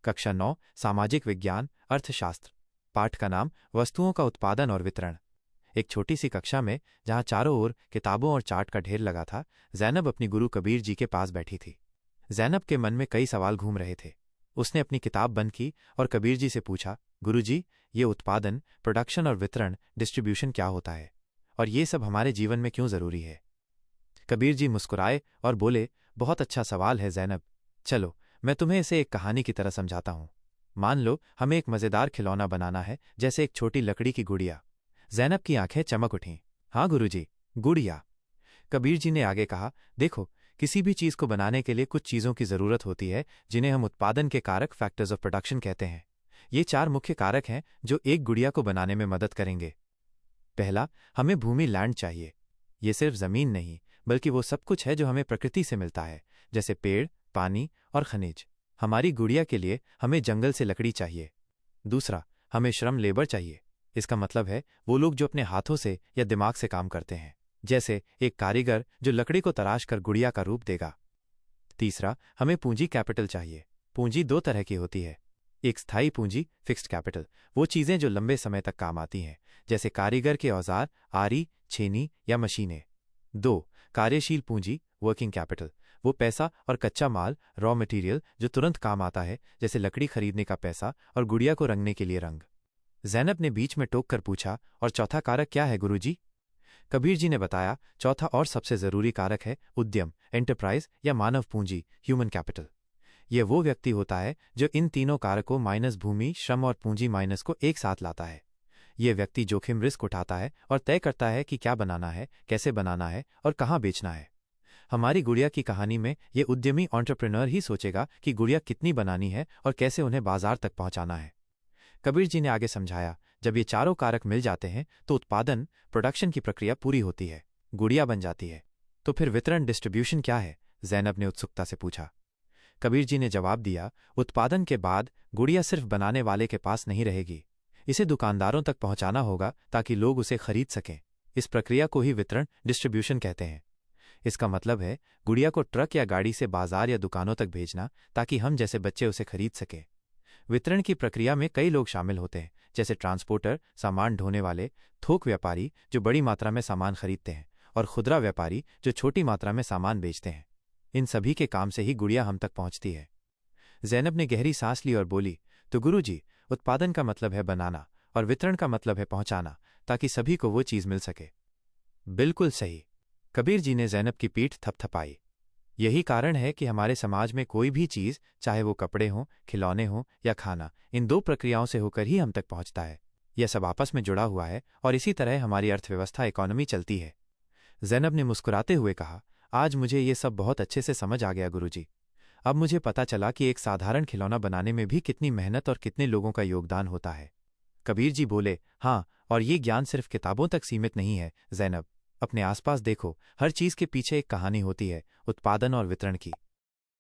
कक्षा 9 सामाजिक विज्ञान अर्थशास्त्र। पाठ का नाम वस्तुओं का उत्पादन और वितरण। एक छोटी सी कक्षा में जहां चारों ओर किताबों और चार्ट का ढेर लगा था, जैनब अपनी गुरु कबीर जी के पास बैठी थी। जैनब के मन में कई सवाल घूम रहे थे। उसने अपनी किताब बंद की और कबीर जी से पूछा, गुरुजी, ये उत्पादन, प्रोडक्शन और वितरण, डिस्ट्रीब्यूशन क्या होता है, और ये सब हमारे जीवन में क्यों जरूरी है? कबीर जी मुस्कुराए और बोले, बहुत अच्छा सवाल है जैनब। चलो, मैं तुम्हें इसे एक कहानी की तरह समझाता हूं। मान लो हमें एक मजेदार खिलौना बनाना है, जैसे एक छोटी लकड़ी की गुड़िया। जैनब की आंखें चमक उठीं। हाँ गुरुजी, गुड़िया। कबीर जी ने आगे कहा, देखो, किसी भी चीज को बनाने के लिए कुछ चीजों की जरूरत होती है, जिन्हें हम उत्पादन के कारक, फैक्टर्स ऑफ प्रोडक्शन कहते हैं। ये 4 मुख्य कारक हैं जो एक गुड़िया को बनाने में मदद करेंगे। पहला, हमें भूमि, लैंड चाहिए। ये सिर्फ जमीन नहीं, बल्कि वो सब कुछ है जो हमें प्रकृति से मिलता है, जैसे पेड़, पानी और खनिज। हमारी गुड़िया के लिए हमें जंगल से लकड़ी चाहिए। दूसरा, हमें श्रम, लेबर चाहिए। इसका मतलब है वो लोग जो अपने हाथों से या दिमाग से काम करते हैं, जैसे एक कारीगर जो लकड़ी को तराश कर गुड़िया का रूप देगा। तीसरा, हमें पूंजी, कैपिटल चाहिए। पूंजी 2 तरह की होती है। एक स्थायी पूंजी, फिक्स्ड कैपिटल, वो चीजें जो लंबे समय तक काम आती हैं, जैसे कारीगर के औजार, आरी, छेनी या मशीनें। 2, कार्यशील पूंजी, वर्किंग कैपिटल, वो पैसा और कच्चा माल, रॉ मटेरियल, जो तुरंत काम आता है, जैसे लकड़ी खरीदने का पैसा और गुड़िया को रंगने के लिए रंग। जैनब ने बीच में टोक कर पूछा, और चौथा कारक क्या है गुरुजी? कबीर जी ने बताया, चौथा और सबसे जरूरी कारक है उद्यम, एंटरप्राइज या मानव पूंजी, ह्यूमन कैपिटल। यह वो व्यक्ति होता है जो इन तीनों कारकों माइनस भूमि, श्रम और पूंजी माइनस को एक साथ लाता है। यह व्यक्ति जोखिम, रिस्क उठाता है और तय करता है कि क्या बनाना है, कैसे बनाना है और कहां बेचना है। हमारी गुड़िया की कहानी में ये उद्यमी एंटरप्रेन्योर ही सोचेगा कि गुड़िया कितनी बनानी है और कैसे उन्हें बाजार तक पहुंचाना है। कबीर जी ने आगे समझाया, जब ये चारों कारक मिल जाते हैं तो उत्पादन, प्रोडक्शन की प्रक्रिया पूरी होती है, गुड़िया बन जाती है। तो फिर वितरण, डिस्ट्रीब्यूशन क्या है? जैनब ने उत्सुकता से पूछा। कबीर जी ने जवाब दिया, उत्पादन के बाद गुड़िया सिर्फ बनाने वाले के पास नहीं रहेगी, इसे दुकानदारों तक पहुंचाना होगा ताकि लोग उसे खरीद सकें। इस प्रक्रिया को ही वितरण, डिस्ट्रीब्यूशन कहते हैं। इसका मतलब है गुड़िया को ट्रक या गाड़ी से बाजार या दुकानों तक भेजना, ताकि हम जैसे बच्चे उसे खरीद सकें। वितरण की प्रक्रिया में कई लोग शामिल होते हैं, जैसे ट्रांसपोर्टर, सामान ढोने वाले, थोक व्यापारी जो बड़ी मात्रा में सामान खरीदते हैं, और खुदरा व्यापारी जो छोटी मात्रा में सामान बेचते हैं। इन सभी के काम से ही गुड़िया हम तक पहुंचती है। जैनब ने गहरी सांस ली और बोली, तो गुरुजी, उत्पादन का मतलब है बनाना और वितरण का मतलब है पहुंचाना, ताकि सभी को वो चीज मिल सके। बिल्कुल सही। कबीर जी ने जैनब की पीठ थपथपाई। यही कारण है कि हमारे समाज में कोई भी चीज, चाहे वो कपड़े हों, खिलौने हों या खाना, इन 2 प्रक्रियाओं से होकर ही हम तक पहुंचता है। यह सब आपस में जुड़ा हुआ है और इसी तरह हमारी अर्थव्यवस्था, इकोनॉमी चलती है। जैनब ने मुस्कुराते हुए कहा, आज मुझे ये सब बहुत अच्छे से समझ आ गया गुरुजी। अब मुझे पता चला कि एक साधारण खिलौना बनाने में भी कितनी मेहनत और कितने लोगों का योगदान होता है। कबीर जी बोले, हाँ, और ये ज्ञान सिर्फ किताबों तक सीमित नहीं है जैनब। अपने आसपास देखो, हर चीज के पीछे एक कहानी होती है, उत्पादन और वितरण की।